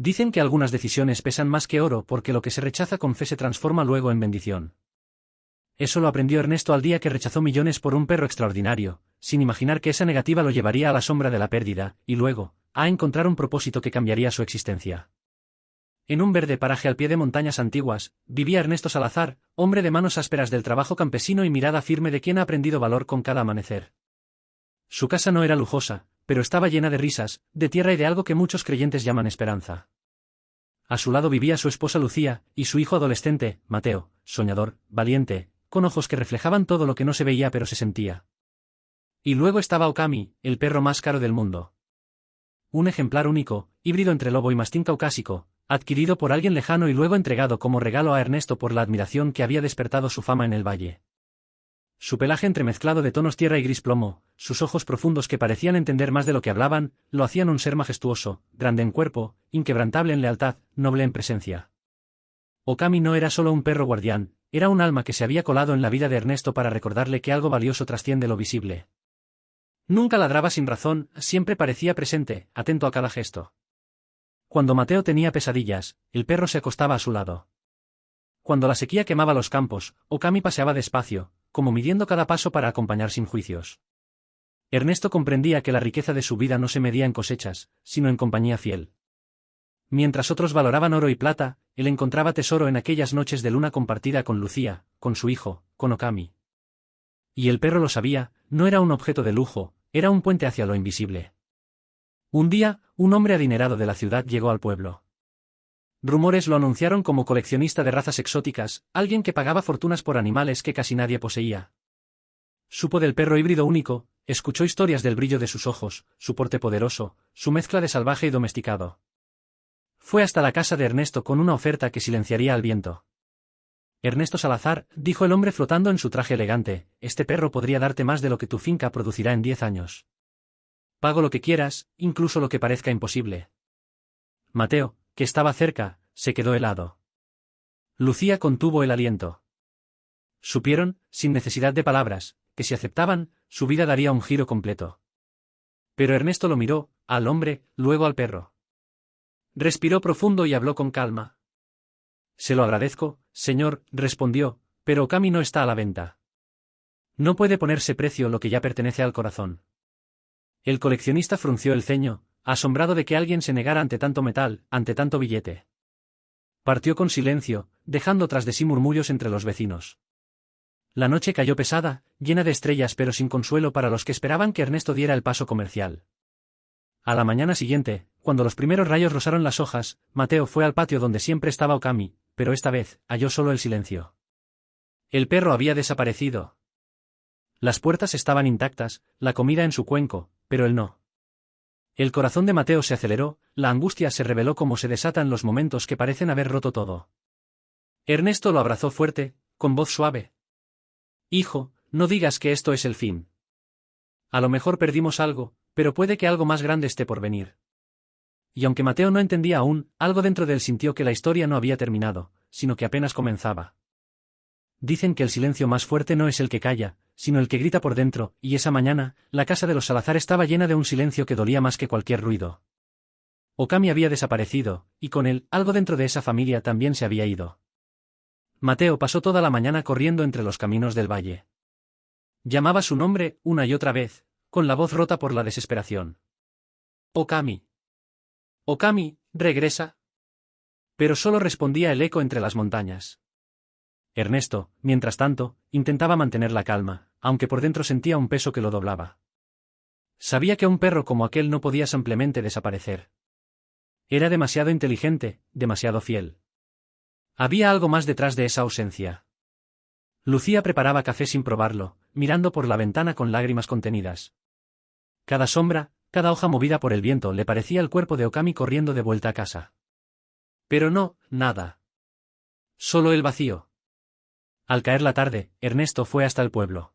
Dicen que algunas decisiones pesan más que oro porque lo que se rechaza con fe se transforma luego en bendición. Eso lo aprendió Ernesto al día que rechazó millones por un perro extraordinario, sin imaginar que esa negativa lo llevaría a la sombra de la pérdida, y luego, a encontrar un propósito que cambiaría su existencia. En un verde paraje al pie de montañas antiguas, vivía Ernesto Salazar, hombre de manos ásperas del trabajo campesino y mirada firme de quien ha aprendido valor con cada amanecer. Su casa no era lujosa, pero estaba llena de risas, de tierra y de algo que muchos creyentes llaman esperanza. A su lado vivía su esposa Lucía, y su hijo adolescente, Mateo, soñador, valiente, con ojos que reflejaban todo lo que no se veía pero se sentía. Y luego estaba Okami, el perro más caro del mundo. Un ejemplar único, híbrido entre lobo y mastín caucásico, adquirido por alguien lejano y luego entregado como regalo a Ernesto por la admiración que había despertado su fama en el valle. Su pelaje entremezclado de tonos tierra y gris plomo, sus ojos profundos que parecían entender más de lo que hablaban, lo hacían un ser majestuoso, grande en cuerpo, inquebrantable en lealtad, noble en presencia. Okami no era solo un perro guardián, era un alma que se había colado en la vida de Ernesto para recordarle que algo valioso trasciende lo visible. Nunca ladraba sin razón, siempre parecía presente, atento a cada gesto. Cuando Mateo tenía pesadillas, el perro se acostaba a su lado. Cuando la sequía quemaba los campos, Okami paseaba despacio, como midiendo cada paso para acompañar sin juicios. Ernesto comprendía que la riqueza de su vida no se medía en cosechas, sino en compañía fiel. Mientras otros valoraban oro y plata, él encontraba tesoro en aquellas noches de luna compartida con Lucía, con su hijo, con Okami. Y el perro lo sabía, no era un objeto de lujo, era un puente hacia lo invisible. Un día, un hombre adinerado de la ciudad llegó al pueblo. Rumores lo anunciaron como coleccionista de razas exóticas, alguien que pagaba fortunas por animales que casi nadie poseía. Supo del perro híbrido único, escuchó historias del brillo de sus ojos, su porte poderoso, su mezcla de salvaje y domesticado. Fue hasta la casa de Ernesto con una oferta que silenciaría al viento. Ernesto Salazar, dijo el hombre flotando en su traje elegante, este perro podría darte más de lo que tu finca producirá en 10 años. Pago lo que quieras, incluso lo que parezca imposible. Mateo, que estaba cerca, se quedó helado. Lucía contuvo el aliento. Supieron, sin necesidad de palabras, que si aceptaban, su vida daría un giro completo. Pero Ernesto lo miró, al hombre, luego al perro. Respiró profundo y habló con calma. Se lo agradezco, señor, respondió, pero Okami no está a la venta. No puede ponerse precio lo que ya pertenece al corazón. El coleccionista frunció el ceño, asombrado de que alguien se negara ante tanto metal, ante tanto billete. Partió con silencio, dejando tras de sí murmullos entre los vecinos. La noche cayó pesada, llena de estrellas pero sin consuelo para los que esperaban que Ernesto diera el paso comercial. A la mañana siguiente, cuando los primeros rayos rozaron las hojas, Mateo fue al patio donde siempre estaba Okami, pero esta vez, halló solo el silencio. El perro había desaparecido. Las puertas estaban intactas, la comida en su cuenco, pero él no. El corazón de Mateo se aceleró, la angustia se reveló como se desata en los momentos que parecen haber roto todo. Ernesto lo abrazó fuerte, con voz suave. Hijo, no digas que esto es el fin. A lo mejor perdimos algo, pero puede que algo más grande esté por venir. Y aunque Mateo no entendía aún, algo dentro de él sintió que la historia no había terminado, sino que apenas comenzaba. Dicen que el silencio más fuerte no es el que calla, sino el que grita por dentro, y esa mañana, la casa de los Salazar estaba llena de un silencio que dolía más que cualquier ruido. Okami había desaparecido, y con él, algo dentro de esa familia también se había ido. Mateo pasó toda la mañana corriendo entre los caminos del valle. Llamaba su nombre, una y otra vez, con la voz rota por la desesperación. Okami. Okami, regresa. Pero solo respondía el eco entre las montañas. Ernesto, mientras tanto, intentaba mantener la calma, aunque por dentro sentía un peso que lo doblaba. Sabía que un perro como aquel no podía simplemente desaparecer. Era demasiado inteligente, demasiado fiel. Había algo más detrás de esa ausencia. Lucía preparaba café sin probarlo, mirando por la ventana con lágrimas contenidas. Cada sombra, cada hoja movida por el viento le parecía el cuerpo de Okami corriendo de vuelta a casa. Pero no, nada. Solo el vacío. Al caer la tarde, Ernesto fue hasta el pueblo.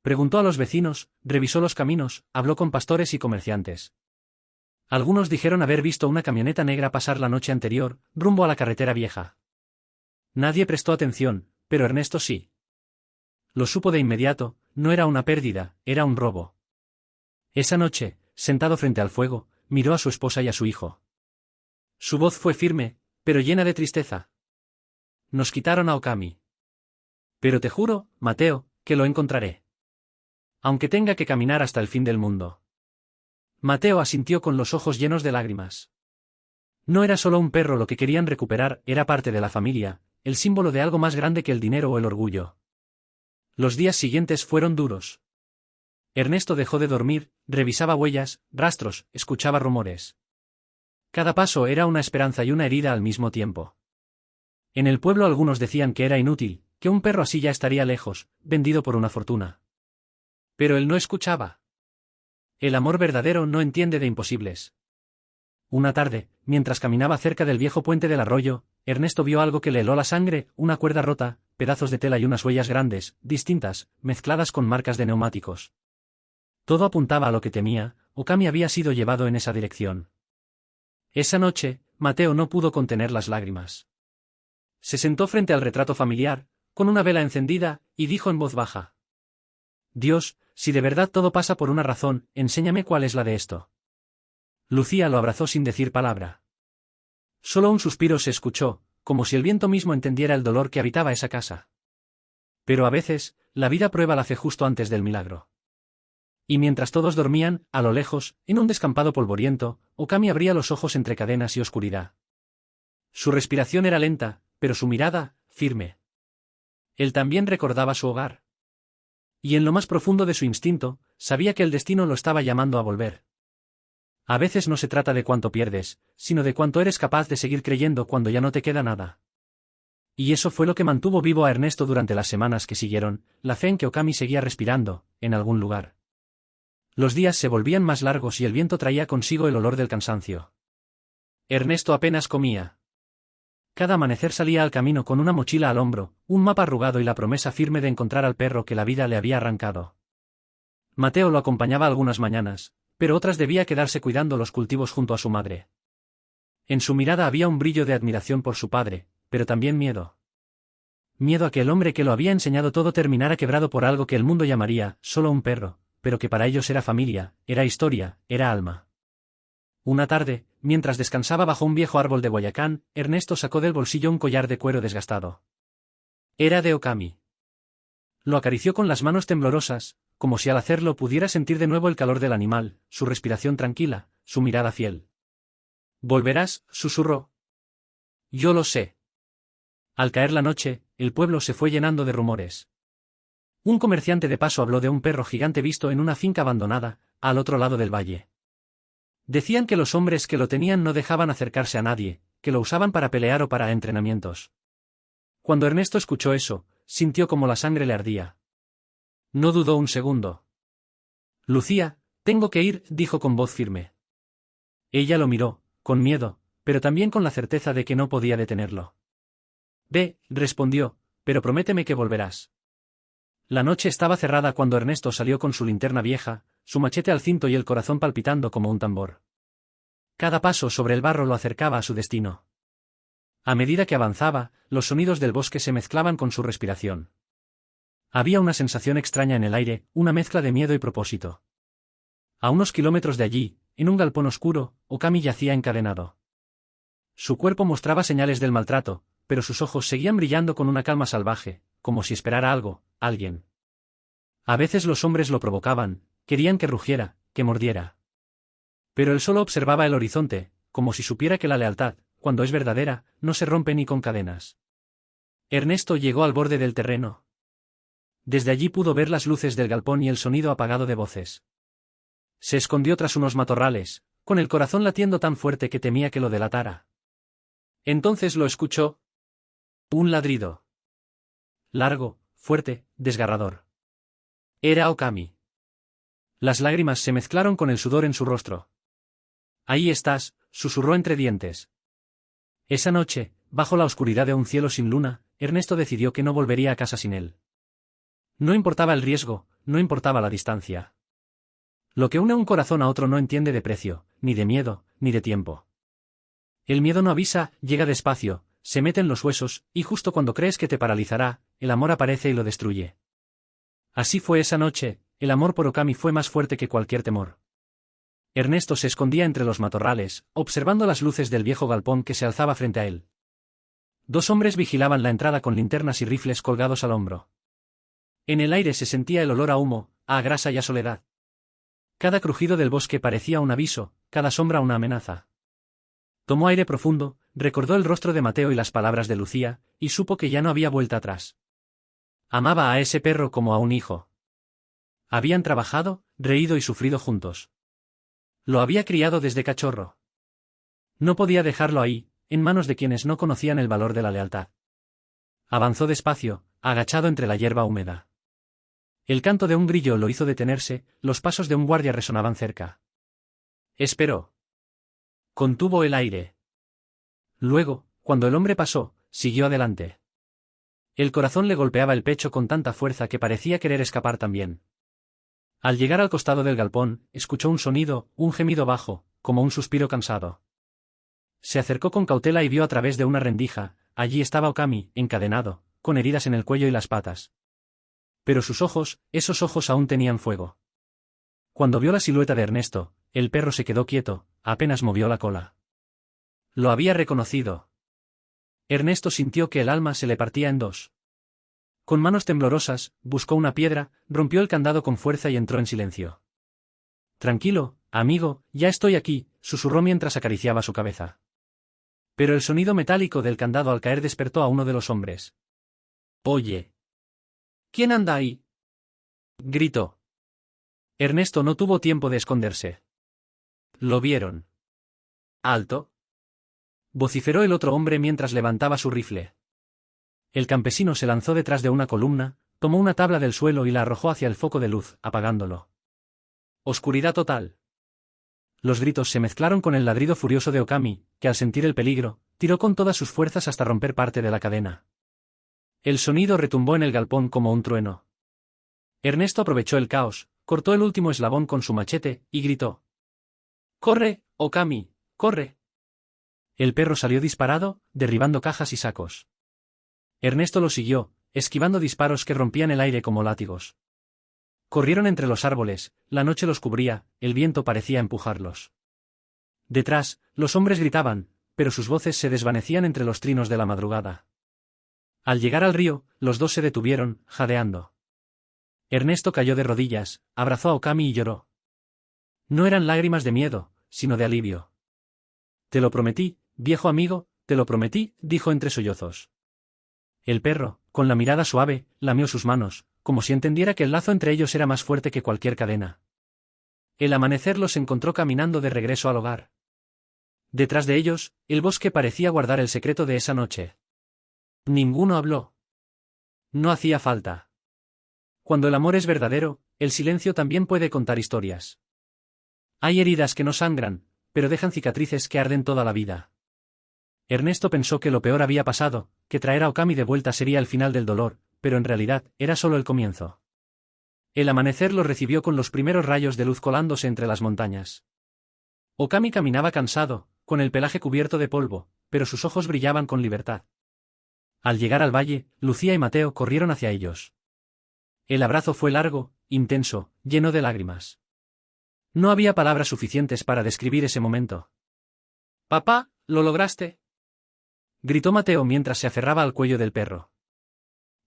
Preguntó a los vecinos, revisó los caminos, habló con pastores y comerciantes. Algunos dijeron haber visto una camioneta negra pasar la noche anterior, rumbo a la carretera vieja. Nadie prestó atención, pero Ernesto sí. Lo supo de inmediato, no era una pérdida, era un robo. Esa noche, sentado frente al fuego, miró a su esposa y a su hijo. Su voz fue firme, pero llena de tristeza. Nos quitaron a Okami. Pero te juro, Mateo, que lo encontraré. Aunque tenga que caminar hasta el fin del mundo. Mateo asintió con los ojos llenos de lágrimas. No era solo un perro lo que querían recuperar, era parte de la familia, el símbolo de algo más grande que el dinero o el orgullo. Los días siguientes fueron duros. Ernesto dejó de dormir, revisaba huellas, rastros, escuchaba rumores. Cada paso era una esperanza y una herida al mismo tiempo. En el pueblo algunos decían que era inútil, que un perro así ya estaría lejos, vendido por una fortuna. Pero él no escuchaba. El amor verdadero no entiende de imposibles. Una tarde, mientras caminaba cerca del viejo puente del arroyo, Ernesto vio algo que le heló la sangre, una cuerda rota, pedazos de tela y unas huellas grandes, distintas, mezcladas con marcas de neumáticos. Todo apuntaba a lo que temía, Okami había sido llevado en esa dirección. Esa noche, Mateo no pudo contener las lágrimas. Se sentó frente al retrato familiar, con una vela encendida, y dijo en voz baja: Dios, si de verdad todo pasa por una razón, enséñame cuál es la de esto. Lucía lo abrazó sin decir palabra. Solo un suspiro se escuchó, como si el viento mismo entendiera el dolor que habitaba esa casa. Pero a veces, la vida prueba la fe justo antes del milagro. Y mientras todos dormían, a lo lejos, en un descampado polvoriento, Okami abría los ojos entre cadenas y oscuridad. Su respiración era lenta, pero su mirada, firme. Él también recordaba su hogar. Y en lo más profundo de su instinto, sabía que el destino lo estaba llamando a volver. A veces no se trata de cuánto pierdes, sino de cuánto eres capaz de seguir creyendo cuando ya no te queda nada. Y eso fue lo que mantuvo vivo a Ernesto durante las semanas que siguieron, la fe en que Okami seguía respirando, en algún lugar. Los días se volvían más largos y el viento traía consigo el olor del cansancio. Ernesto apenas comía. Cada amanecer salía al camino con una mochila al hombro, un mapa arrugado y la promesa firme de encontrar al perro que la vida le había arrancado. Mateo lo acompañaba algunas mañanas, pero otras debía quedarse cuidando los cultivos junto a su madre. En su mirada había un brillo de admiración por su padre, pero también miedo. Miedo a que el hombre que lo había enseñado todo terminara quebrado por algo que el mundo llamaría solo un perro, pero que para ellos era familia, era historia, era alma. Una tarde, mientras descansaba bajo un viejo árbol de Guayacán, Ernesto sacó del bolsillo un collar de cuero desgastado. Era de Okami. Lo acarició con las manos temblorosas, como si al hacerlo pudiera sentir de nuevo el calor del animal, su respiración tranquila, su mirada fiel. «¿Volverás?», susurró. «Yo lo sé». Al caer la noche, el pueblo se fue llenando de rumores. Un comerciante de paso habló de un perro gigante visto en una finca abandonada, al otro lado del valle. Decían que los hombres que lo tenían no dejaban acercarse a nadie, que lo usaban para pelear o para entrenamientos. Cuando Ernesto escuchó eso, sintió como la sangre le ardía. No dudó un segundo. «Lucía, tengo que ir», dijo con voz firme. Ella lo miró, con miedo, pero también con la certeza de que no podía detenerlo. «Ve», respondió, «pero prométeme que volverás». La noche estaba cerrada cuando Ernesto salió con su linterna vieja, su machete al cinto y el corazón palpitando como un tambor. Cada paso sobre el barro lo acercaba a su destino. A medida que avanzaba, los sonidos del bosque se mezclaban con su respiración. Había una sensación extraña en el aire, una mezcla de miedo y propósito. A unos kilómetros de allí, en un galpón oscuro, Okami yacía encadenado. Su cuerpo mostraba señales del maltrato, pero sus ojos seguían brillando con una calma salvaje, como si esperara algo, alguien. A veces los hombres lo provocaban, querían que rugiera, que mordiera. Pero él solo observaba el horizonte, como si supiera que la lealtad, cuando es verdadera, no se rompe ni con cadenas. Ernesto llegó al borde del terreno. Desde allí pudo ver las luces del galpón y el sonido apagado de voces. Se escondió tras unos matorrales, con el corazón latiendo tan fuerte que temía que lo delatara. Entonces lo escuchó. Un ladrido. Largo, fuerte, desgarrador. Era Okami. Las lágrimas se mezclaron con el sudor en su rostro. «Ahí estás», susurró entre dientes. Esa noche, bajo la oscuridad de un cielo sin luna, Ernesto decidió que no volvería a casa sin él. No importaba el riesgo, no importaba la distancia. Lo que une un corazón a otro no entiende de precio, ni de miedo, ni de tiempo. El miedo no avisa, llega despacio, se mete en los huesos, y justo cuando crees que te paralizará, el amor aparece y lo destruye. Así fue esa noche, el amor por Okami fue más fuerte que cualquier temor. Ernesto se escondía entre los matorrales, observando las luces del viejo galpón que se alzaba frente a él. Dos hombres vigilaban la entrada con linternas y rifles colgados al hombro. En el aire se sentía el olor a humo, a grasa y a soledad. Cada crujido del bosque parecía un aviso, cada sombra una amenaza. Tomó aire profundo, recordó el rostro de Mateo y las palabras de Lucía, y supo que ya no había vuelta atrás. Amaba a ese perro como a un hijo. Habían trabajado, reído y sufrido juntos. Lo había criado desde cachorro. No podía dejarlo ahí, en manos de quienes no conocían el valor de la lealtad. Avanzó despacio, agachado entre la hierba húmeda. El canto de un grillo lo hizo detenerse, los pasos de un guardia resonaban cerca. Esperó. Contuvo el aire. Luego, cuando el hombre pasó, siguió adelante. El corazón le golpeaba el pecho con tanta fuerza que parecía querer escapar también. Al llegar al costado del galpón, escuchó un sonido, un gemido bajo, como un suspiro cansado. Se acercó con cautela y vio a través de una rendija, allí estaba Okami, encadenado, con heridas en el cuello y las patas. Pero sus ojos, esos ojos aún tenían fuego. Cuando vio la silueta de Ernesto, el perro se quedó quieto, apenas movió la cola. Lo había reconocido. Ernesto sintió que el alma se le partía en dos. Con manos temblorosas, buscó una piedra, rompió el candado con fuerza y entró en silencio. Tranquilo, amigo, ya estoy aquí, susurró mientras acariciaba su cabeza. Pero el sonido metálico del candado al caer despertó a uno de los hombres. Oye. ¿Quién anda ahí? Gritó. Ernesto no tuvo tiempo de esconderse. Lo vieron. ¿Alto? Vociferó el otro hombre mientras levantaba su rifle. El campesino se lanzó detrás de una columna, tomó una tabla del suelo y la arrojó hacia el foco de luz, apagándolo. Oscuridad total. Los gritos se mezclaron con el ladrido furioso de Okami, que al sentir el peligro, tiró con todas sus fuerzas hasta romper parte de la cadena. El sonido retumbó en el galpón como un trueno. Ernesto aprovechó el caos, cortó el último eslabón con su machete, y gritó. ¡Corre, Okami, corre! El perro salió disparado, derribando cajas y sacos. Ernesto lo siguió, esquivando disparos que rompían el aire como látigos. Corrieron entre los árboles, la noche los cubría, el viento parecía empujarlos. Detrás, los hombres gritaban, pero sus voces se desvanecían entre los trinos de la madrugada. Al llegar al río, los dos se detuvieron, jadeando. Ernesto cayó de rodillas, abrazó a Okami y lloró. No eran lágrimas de miedo, sino de alivio. Te lo prometí, viejo amigo, te lo prometí, dijo entre sollozos. El perro, con la mirada suave, lamió sus manos, como si entendiera que el lazo entre ellos era más fuerte que cualquier cadena. El amanecer los encontró caminando de regreso al hogar. Detrás de ellos, el bosque parecía guardar el secreto de esa noche. Ninguno habló. No hacía falta. Cuando el amor es verdadero, el silencio también puede contar historias. Hay heridas que no sangran, pero dejan cicatrices que arden toda la vida. Ernesto pensó que lo peor había pasado, que traer a Okami de vuelta sería el final del dolor, pero en realidad, era solo el comienzo. El amanecer lo recibió con los primeros rayos de luz colándose entre las montañas. Okami caminaba cansado, con el pelaje cubierto de polvo, pero sus ojos brillaban con libertad. Al llegar al valle, Lucía y Mateo corrieron hacia ellos. El abrazo fue largo, intenso, lleno de lágrimas. No había palabras suficientes para describir ese momento. «Papá, ¿lo lograste?», gritó Mateo mientras se aferraba al cuello del perro.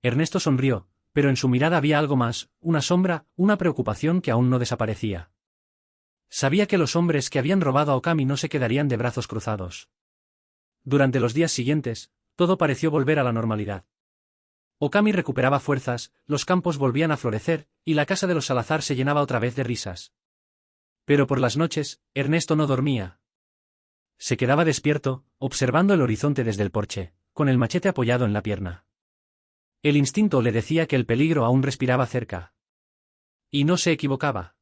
Ernesto sonrió, pero en su mirada había algo más, una sombra, una preocupación que aún no desaparecía. Sabía que los hombres que habían robado a Okami no se quedarían de brazos cruzados. Durante los días siguientes, todo pareció volver a la normalidad. Okami recuperaba fuerzas, los campos volvían a florecer, y la casa de los Salazar se llenaba otra vez de risas. Pero por las noches, Ernesto no dormía. Se quedaba despierto, observando el horizonte desde el porche, con el machete apoyado en la pierna. El instinto le decía que el peligro aún respiraba cerca. Y no se equivocaba.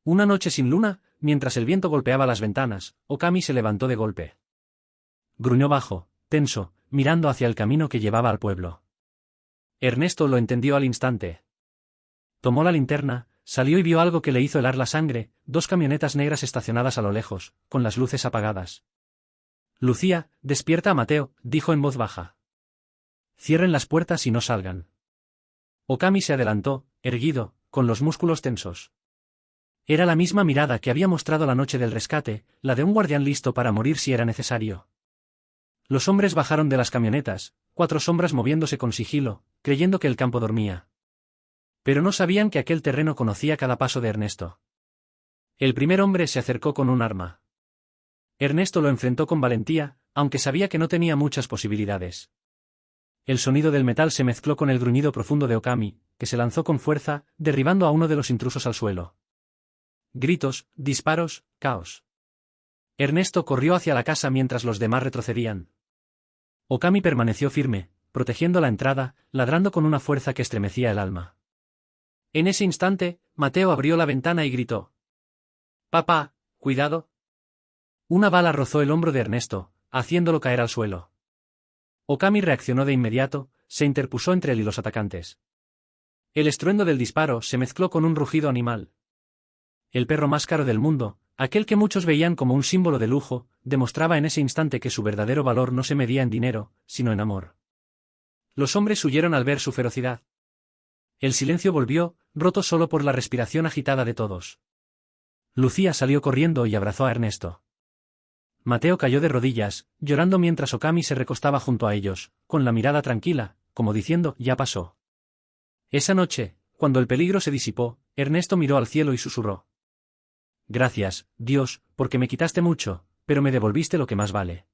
Una noche sin luna, mientras el viento golpeaba las ventanas, Okami se levantó de golpe. Gruñó bajo, tenso, mirando hacia el camino que llevaba al pueblo. Ernesto lo entendió al instante. Tomó la linterna, salió y vio algo que le hizo helar la sangre, dos camionetas negras estacionadas a lo lejos, con las luces apagadas. Lucía, despierta a Mateo, dijo en voz baja. Cierren las puertas y no salgan. Okami se adelantó, erguido, con los músculos tensos. Era la misma mirada que había mostrado la noche del rescate, la de un guardián listo para morir si era necesario. Los hombres bajaron de las camionetas, 4 sombras moviéndose con sigilo, creyendo que el campo dormía. Pero no sabían que aquel terreno conocía cada paso de Ernesto. El primer hombre se acercó con un arma. Ernesto lo enfrentó con valentía, aunque sabía que no tenía muchas posibilidades. El sonido del metal se mezcló con el gruñido profundo de Okami, que se lanzó con fuerza, derribando a uno de los intrusos al suelo. Gritos, disparos, caos. Ernesto corrió hacia la casa mientras los demás retrocedían. Okami permaneció firme, protegiendo la entrada, ladrando con una fuerza que estremecía el alma. En ese instante, Mateo abrió la ventana y gritó: «Papá, cuidado». Una bala rozó el hombro de Ernesto, haciéndolo caer al suelo. Okami reaccionó de inmediato, se interpuso entre él y los atacantes. El estruendo del disparo se mezcló con un rugido animal. El perro más caro del mundo, aquel que muchos veían como un símbolo de lujo, demostraba en ese instante que su verdadero valor no se medía en dinero, sino en amor. Los hombres huyeron al ver su ferocidad. El silencio volvió, roto solo por la respiración agitada de todos. Lucía salió corriendo y abrazó a Ernesto. Mateo cayó de rodillas, llorando mientras Okami se recostaba junto a ellos, con la mirada tranquila, como diciendo: «Ya pasó». Esa noche, cuando el peligro se disipó, Ernesto miró al cielo y susurró: «Gracias, Dios, porque me quitaste mucho, pero me devolviste lo que más vale».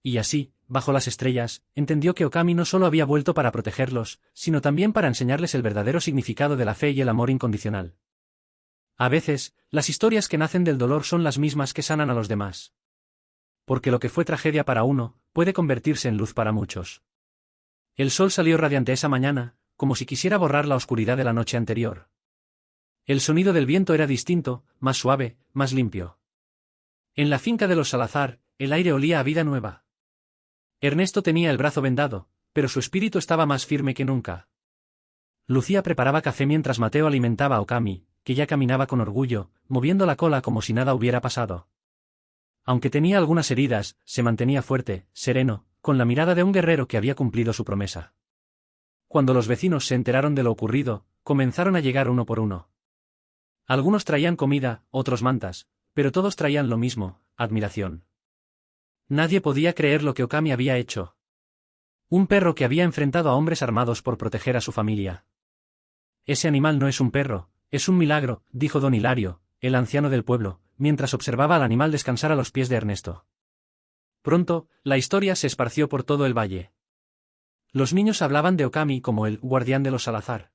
Y así, bajo las estrellas, entendió que Okami no solo había vuelto para protegerlos, sino también para enseñarles el verdadero significado de la fe y el amor incondicional. A veces, las historias que nacen del dolor son las mismas que sanan a los demás. Porque lo que fue tragedia para uno, puede convertirse en luz para muchos. El sol salió radiante esa mañana, como si quisiera borrar la oscuridad de la noche anterior. El sonido del viento era distinto, más suave, más limpio. En la finca de los Salazar, el aire olía a vida nueva. Ernesto tenía el brazo vendado, pero su espíritu estaba más firme que nunca. Lucía preparaba café mientras Mateo alimentaba a Okami, que ya caminaba con orgullo, moviendo la cola como si nada hubiera pasado. Aunque tenía algunas heridas, se mantenía fuerte, sereno, con la mirada de un guerrero que había cumplido su promesa. Cuando los vecinos se enteraron de lo ocurrido, comenzaron a llegar uno por uno. Algunos traían comida, otros mantas, pero todos traían lo mismo: admiración. Nadie podía creer lo que Okami había hecho. Un perro que había enfrentado a hombres armados por proteger a su familia. «Ese animal no es un perro, es un milagro», dijo don Hilario, el anciano del pueblo, mientras observaba al animal descansar a los pies de Ernesto. Pronto, la historia se esparció por todo el valle. Los niños hablaban de Okami como el guardián de los Salazar.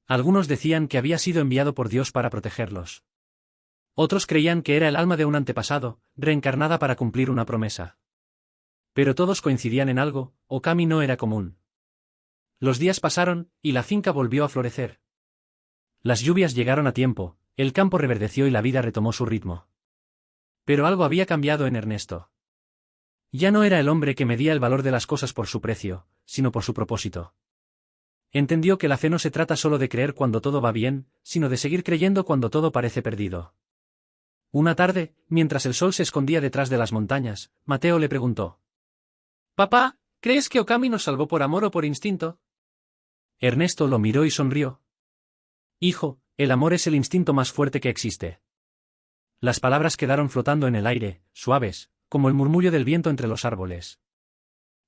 Algunos decían que había sido enviado por Dios para protegerlos. Otros creían que era el alma de un antepasado, reencarnada para cumplir una promesa. Pero todos coincidían en algo: Okami no era común. Los días pasaron, y la finca volvió a florecer. Las lluvias llegaron a tiempo, el campo reverdeció y la vida retomó su ritmo. Pero algo había cambiado en Ernesto. Ya no era el hombre que medía el valor de las cosas por su precio, sino por su propósito. Entendió que la fe no se trata solo de creer cuando todo va bien, sino de seguir creyendo cuando todo parece perdido. Una tarde, mientras el sol se escondía detrás de las montañas, Mateo le preguntó: «Papá, ¿crees que Okami nos salvó por amor o por instinto?» Ernesto lo miró y sonrió. «Hijo, el amor es el instinto más fuerte que existe». Las palabras quedaron flotando en el aire, suaves, como el murmullo del viento entre los árboles.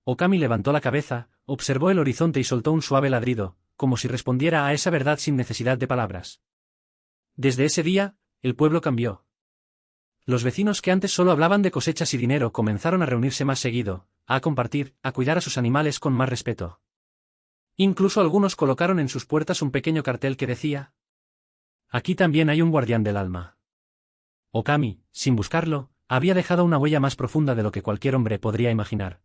Okami levantó la cabeza, observó el horizonte y soltó un suave ladrido, como si respondiera a esa verdad sin necesidad de palabras. Desde ese día, el pueblo cambió. Los vecinos que antes solo hablaban de cosechas y dinero comenzaron a reunirse más seguido, a compartir, a cuidar a sus animales con más respeto. Incluso algunos colocaron en sus puertas un pequeño cartel que decía: «Aquí también hay un guardián del alma». Okami, sin buscarlo, había dejado una huella más profunda de lo que cualquier hombre podría imaginar.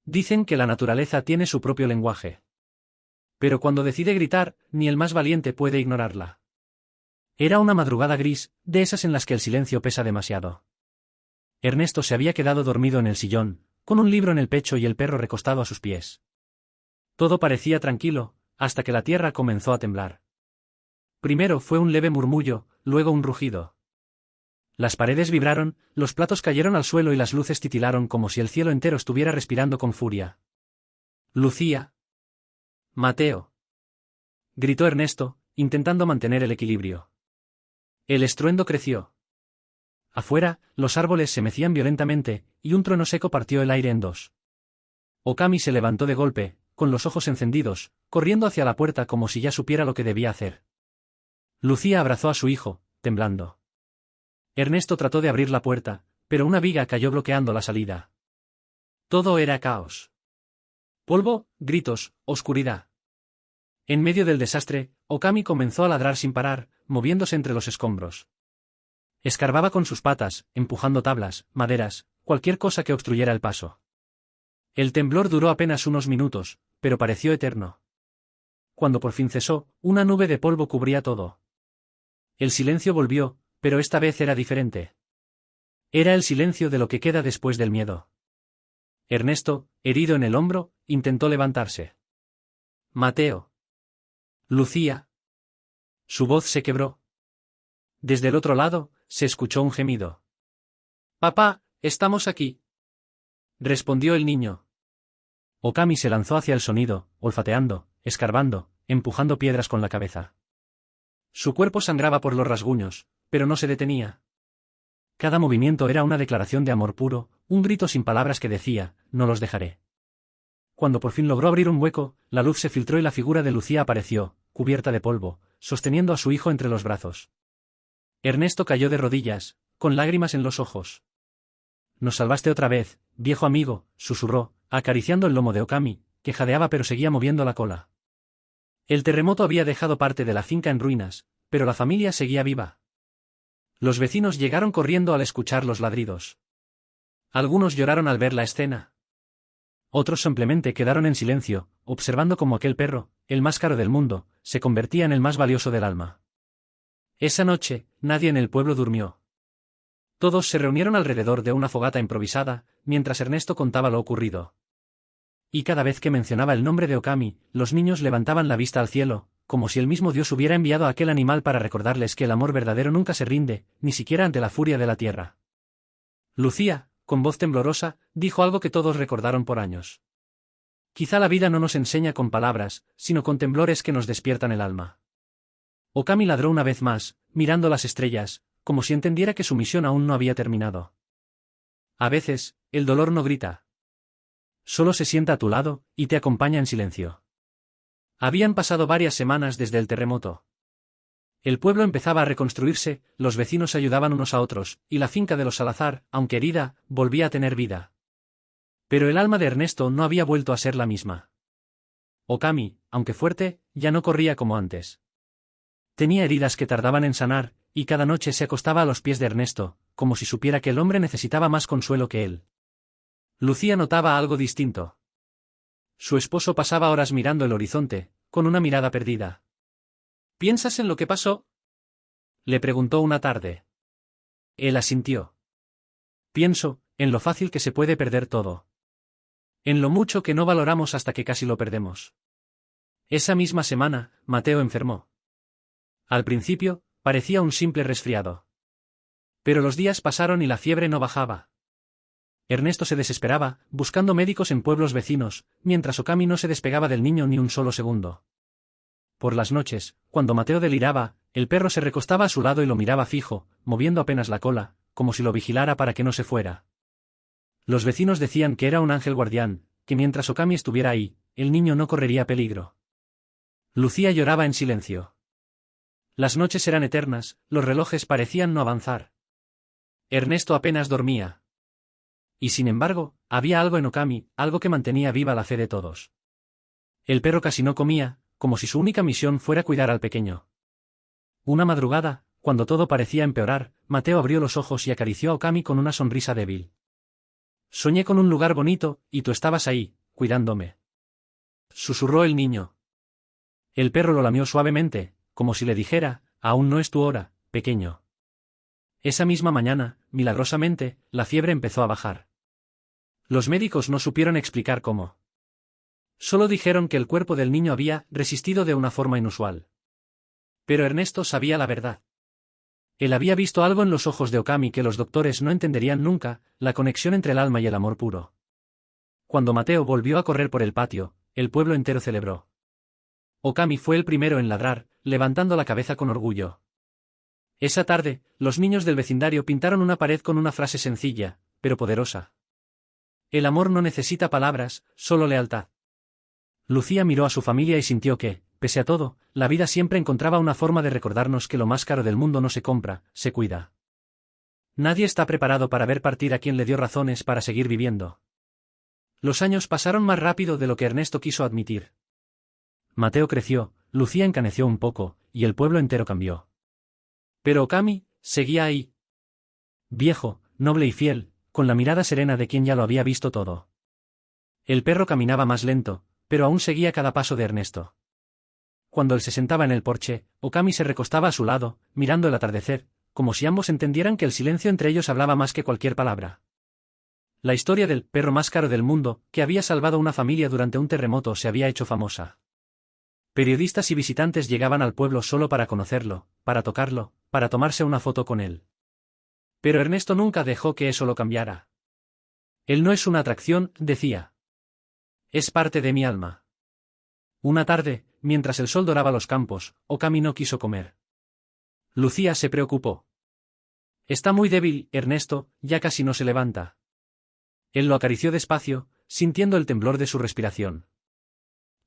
Dicen que la naturaleza tiene su propio lenguaje. Pero cuando decide gritar, ni el más valiente puede ignorarla. Era una madrugada gris, de esas en las que el silencio pesa demasiado. Ernesto se había quedado dormido en el sillón, con un libro en el pecho y el perro recostado a sus pies. Todo parecía tranquilo, hasta que la tierra comenzó a temblar. Primero fue un leve murmullo, luego un rugido. Las paredes vibraron, los platos cayeron al suelo y las luces titilaron como si el cielo entero estuviera respirando con furia. «Lucía». «Mateo», gritó Ernesto, intentando mantener el equilibrio. El estruendo creció. Afuera, los árboles se mecían violentamente, y un trueno seco partió el aire en dos. Okami se levantó de golpe, con los ojos encendidos, corriendo hacia la puerta como si ya supiera lo que debía hacer. Lucía abrazó a su hijo, temblando. Ernesto trató de abrir la puerta, pero una viga cayó bloqueando la salida. Todo era caos. Polvo, gritos, oscuridad. En medio del desastre, Okami comenzó a ladrar sin parar, moviéndose entre los escombros. Escarbaba con sus patas, empujando tablas, maderas, cualquier cosa que obstruyera el paso. El temblor duró apenas unos minutos, pero pareció eterno. Cuando por fin cesó, una nube de polvo cubría todo. El silencio volvió, pero esta vez era diferente. Era el silencio de lo que queda después del miedo. Ernesto, herido en el hombro, intentó levantarse. Mateo. Lucía. Su voz se quebró. Desde el otro lado, se escuchó un gemido. Papá, estamos aquí. Respondió el niño. Okami se lanzó hacia el sonido, olfateando, escarbando, empujando piedras con la cabeza. Su cuerpo sangraba por los rasguños, pero no se detenía. Cada movimiento era una declaración de amor puro, un grito sin palabras que decía, no los dejaré. Cuando por fin logró abrir un hueco, la luz se filtró y la figura de Lucía apareció, cubierta de polvo, sosteniendo a su hijo entre los brazos. Ernesto cayó de rodillas, con lágrimas en los ojos. Nos salvaste otra vez, viejo amigo, susurró, acariciando el lomo de Okami, que jadeaba pero seguía moviendo la cola. El terremoto había dejado parte de la finca en ruinas, pero la familia seguía viva. Los vecinos llegaron corriendo al escuchar los ladridos. Algunos lloraron al ver la escena. Otros simplemente quedaron en silencio, observando cómo aquel perro, el más caro del mundo, se convertía en el más valioso del alma. Esa noche, nadie en el pueblo durmió. Todos se reunieron alrededor de una fogata improvisada, mientras Ernesto contaba lo ocurrido. Y cada vez que mencionaba el nombre de Okami, los niños levantaban la vista al cielo, como si el mismo Dios hubiera enviado a aquel animal para recordarles que el amor verdadero nunca se rinde, ni siquiera ante la furia de la tierra. Lucía, con voz temblorosa, dijo algo que todos recordaron por años. Quizá la vida no nos enseña con palabras, sino con temblores que nos despiertan el alma. Okami ladró una vez más, mirando las estrellas, como si entendiera que su misión aún no había terminado. A veces, el dolor no grita. Solo se sienta a tu lado, y te acompaña en silencio. Habían pasado varias semanas desde el terremoto. El pueblo empezaba a reconstruirse, los vecinos ayudaban unos a otros, y la finca de los Salazar, aunque herida, volvía a tener vida. Pero el alma de Ernesto no había vuelto a ser la misma. Okami, aunque fuerte, ya no corría como antes. Tenía heridas que tardaban en sanar, y cada noche se acostaba a los pies de Ernesto, como si supiera que el hombre necesitaba más consuelo que él. Lucía notaba algo distinto. Su esposo pasaba horas mirando el horizonte, con una mirada perdida. ¿Piensas en lo que pasó?, le preguntó una tarde. Él asintió. Pienso, en lo fácil que se puede perder todo. En lo mucho que no valoramos hasta que casi lo perdemos. Esa misma semana, Mateo enfermó. Al principio, parecía un simple resfriado. Pero los días pasaron y la fiebre no bajaba. Ernesto se desesperaba, buscando médicos en pueblos vecinos, mientras Okami no se despegaba del niño ni un solo segundo. Por las noches, cuando Mateo deliraba, el perro se recostaba a su lado y lo miraba fijo, moviendo apenas la cola, como si lo vigilara para que no se fuera. Los vecinos decían que era un ángel guardián, que mientras Okami estuviera ahí, el niño no correría peligro. Lucía lloraba en silencio. Las noches eran eternas, los relojes parecían no avanzar. Ernesto apenas dormía. Y sin embargo, había algo en Okami, algo que mantenía viva la fe de todos. El perro casi no comía, como si su única misión fuera cuidar al pequeño. Una madrugada, cuando todo parecía empeorar, Mateo abrió los ojos y acarició a Okami con una sonrisa débil. Soñé con un lugar bonito, y tú estabas ahí, cuidándome. Susurró el niño. El perro lo lamió suavemente, como si le dijera, aún no es tu hora, pequeño. Esa misma mañana, milagrosamente, la fiebre empezó a bajar. Los médicos no supieron explicar cómo. Solo dijeron que el cuerpo del niño había resistido de una forma inusual. Pero Ernesto sabía la verdad. Él había visto algo en los ojos de Okami que los doctores no entenderían nunca, la conexión entre el alma y el amor puro. Cuando Mateo volvió a correr por el patio, el pueblo entero celebró. Okami fue el primero en ladrar, levantando la cabeza con orgullo. Esa tarde, los niños del vecindario pintaron una pared con una frase sencilla, pero poderosa. El amor no necesita palabras, solo lealtad. Lucía miró a su familia y sintió que, pese a todo, la vida siempre encontraba una forma de recordarnos que lo más caro del mundo no se compra, se cuida. Nadie está preparado para ver partir a quien le dio razones para seguir viviendo. Los años pasaron más rápido de lo que Ernesto quiso admitir. Mateo creció, Lucía encaneció un poco, y el pueblo entero cambió. Pero Okami seguía ahí. Viejo, noble y fiel, con la mirada serena de quien ya lo había visto todo. El perro caminaba más lento, pero aún seguía cada paso de Ernesto. Cuando él se sentaba en el porche, Okami se recostaba a su lado, mirando el atardecer, como si ambos entendieran que el silencio entre ellos hablaba más que cualquier palabra. La historia del perro más caro del mundo, que había salvado una familia durante un terremoto, se había hecho famosa. Periodistas y visitantes llegaban al pueblo solo para conocerlo, para tocarlo, para tomarse una foto con él. Pero Ernesto nunca dejó que eso lo cambiara. Él no es una atracción, decía. Es parte de mi alma. Una tarde, mientras el sol doraba los campos, Okami no quiso comer. Lucía se preocupó. Está muy débil, Ernesto, ya casi no se levanta. Él lo acarició despacio, sintiendo el temblor de su respiración.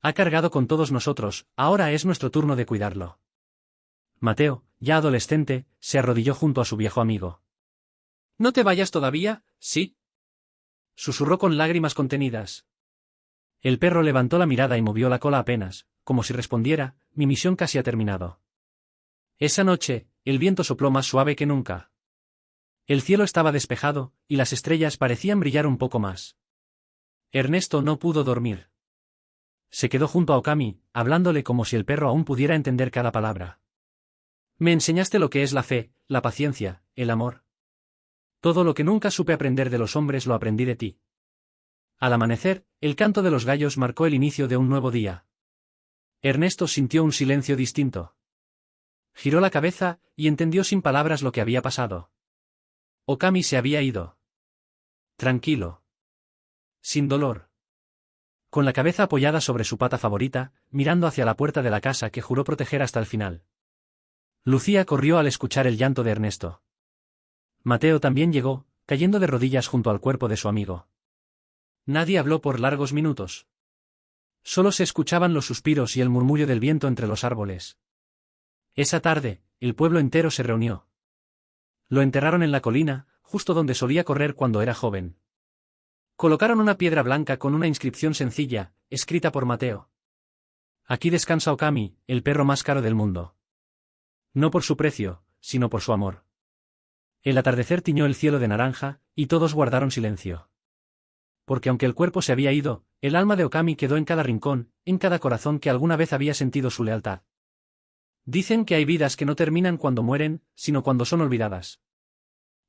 Ha cargado con todos nosotros, ahora es nuestro turno de cuidarlo. Mateo, ya adolescente, se arrodilló junto a su viejo amigo. ¿No te vayas todavía, sí? Susurró con lágrimas contenidas. El perro levantó la mirada y movió la cola apenas, como si respondiera, mi misión casi ha terminado. Esa noche, el viento sopló más suave que nunca. El cielo estaba despejado, y las estrellas parecían brillar un poco más. Ernesto no pudo dormir. Se quedó junto a Okami, hablándole como si el perro aún pudiera entender cada palabra. Me enseñaste lo que es la fe, la paciencia, el amor. Todo lo que nunca supe aprender de los hombres lo aprendí de ti. Al amanecer, el canto de los gallos marcó el inicio de un nuevo día. Ernesto sintió un silencio distinto. Giró la cabeza, y entendió sin palabras lo que había pasado. Okami se había ido. Tranquilo. Sin dolor. Con la cabeza apoyada sobre su pata favorita, mirando hacia la puerta de la casa que juró proteger hasta el final. Lucía corrió al escuchar el llanto de Ernesto. Mateo también llegó, cayendo de rodillas junto al cuerpo de su amigo. Nadie habló por largos minutos. Solo se escuchaban los suspiros y el murmullo del viento entre los árboles. Esa tarde, el pueblo entero se reunió. Lo enterraron en la colina, justo donde solía correr cuando era joven. Colocaron una piedra blanca con una inscripción sencilla, escrita por Mateo. Aquí descansa Okami, el perro más caro del mundo. No por su precio, sino por su amor. El atardecer tiñó el cielo de naranja, y todos guardaron silencio. Porque aunque el cuerpo se había ido, el alma de Okami quedó en cada rincón, en cada corazón que alguna vez había sentido su lealtad. Dicen que hay vidas que no terminan cuando mueren, sino cuando son olvidadas.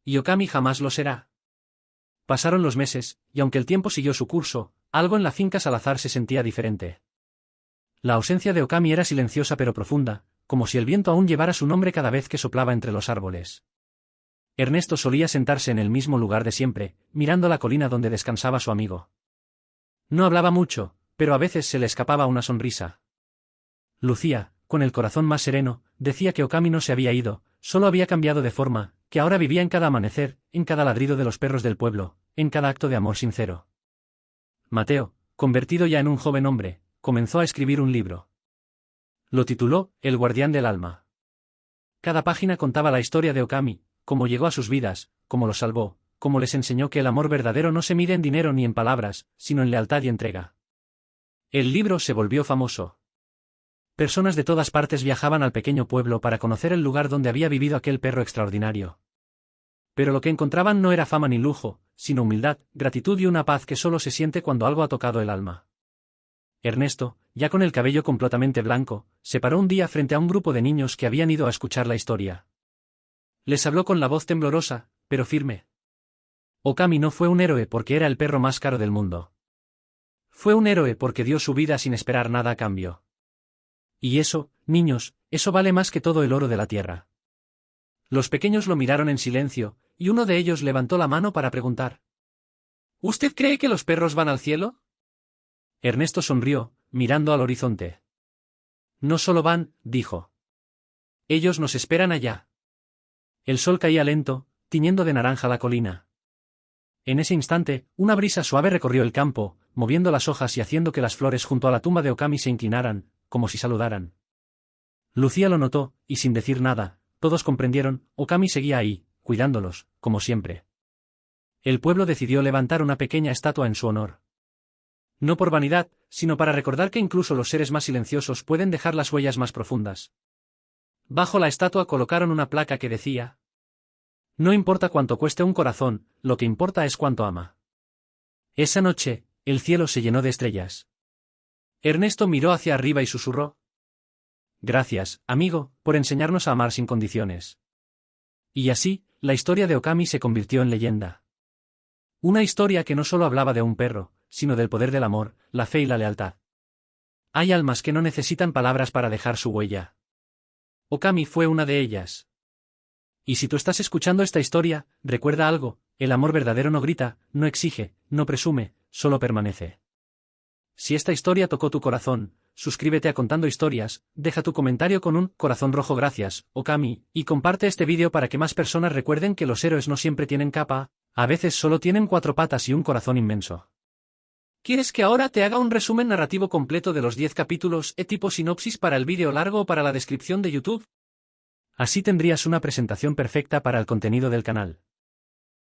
Y Okami jamás lo será. Pasaron los meses, y aunque el tiempo siguió su curso, algo en la finca Salazar se sentía diferente. La ausencia de Okami era silenciosa pero profunda, como si el viento aún llevara su nombre cada vez que soplaba entre los árboles. Ernesto solía sentarse en el mismo lugar de siempre, mirando la colina donde descansaba su amigo. No hablaba mucho, pero a veces se le escapaba una sonrisa. Lucía, con el corazón más sereno, decía que Okami no se había ido, solo había cambiado de forma, que ahora vivía en cada amanecer, en cada ladrido de los perros del pueblo, en cada acto de amor sincero. Mateo, convertido ya en un joven hombre, comenzó a escribir un libro. Lo tituló El guardián del alma. Cada página contaba la historia de Okami, cómo llegó a sus vidas, cómo los salvó, cómo les enseñó que el amor verdadero no se mide en dinero ni en palabras, sino en lealtad y entrega. El libro se volvió famoso. Personas de todas partes viajaban al pequeño pueblo para conocer el lugar donde había vivido aquel perro extraordinario. Pero lo que encontraban no era fama ni lujo, sino humildad, gratitud y una paz que solo se siente cuando algo ha tocado el alma. Ernesto, ya con el cabello completamente blanco, se paró un día frente a un grupo de niños que habían ido a escuchar la historia. Les habló con la voz temblorosa, pero firme. Okami no fue un héroe porque era el perro más caro del mundo. Fue un héroe porque dio su vida sin esperar nada a cambio. Y eso, niños, eso vale más que todo el oro de la tierra. Los pequeños lo miraron en silencio, y uno de ellos levantó la mano para preguntar. ¿Usted cree que los perros van al cielo? Ernesto sonrió, mirando al horizonte. No solo van, dijo. Ellos nos esperan allá. El sol caía lento, tiñendo de naranja la colina. En ese instante, una brisa suave recorrió el campo, moviendo las hojas y haciendo que las flores junto a la tumba de Okami se inclinaran, como si saludaran. Lucía lo notó, y sin decir nada, todos comprendieron, Okami seguía ahí, cuidándolos, como siempre. El pueblo decidió levantar una pequeña estatua en su honor. No por vanidad, sino para recordar que incluso los seres más silenciosos pueden dejar las huellas más profundas. Bajo la estatua colocaron una placa que decía: no importa cuánto cueste un corazón, lo que importa es cuánto ama. Esa noche, el cielo se llenó de estrellas. Ernesto miró hacia arriba y susurró: gracias, amigo, por enseñarnos a amar sin condiciones. Y así, la historia de Okami se convirtió en leyenda. Una historia que no solo hablaba de un perro, sino del poder del amor, la fe y la lealtad. Hay almas que no necesitan palabras para dejar su huella. Okami fue una de ellas. Y si tú estás escuchando esta historia, recuerda algo: el amor verdadero no grita, no exige, no presume, solo permanece. Si esta historia tocó tu corazón, suscríbete a Contando Historias, deja tu comentario con un corazón rojo gracias, Okami, y comparte este vídeo para que más personas recuerden que los héroes no siempre tienen capa, a veces solo tienen 4 patas y un corazón inmenso. ¿Quieres que ahora te haga un resumen narrativo completo de los 10 capítulos tipo sinopsis para el vídeo largo o para la descripción de YouTube? Así tendrías una presentación perfecta para el contenido del canal.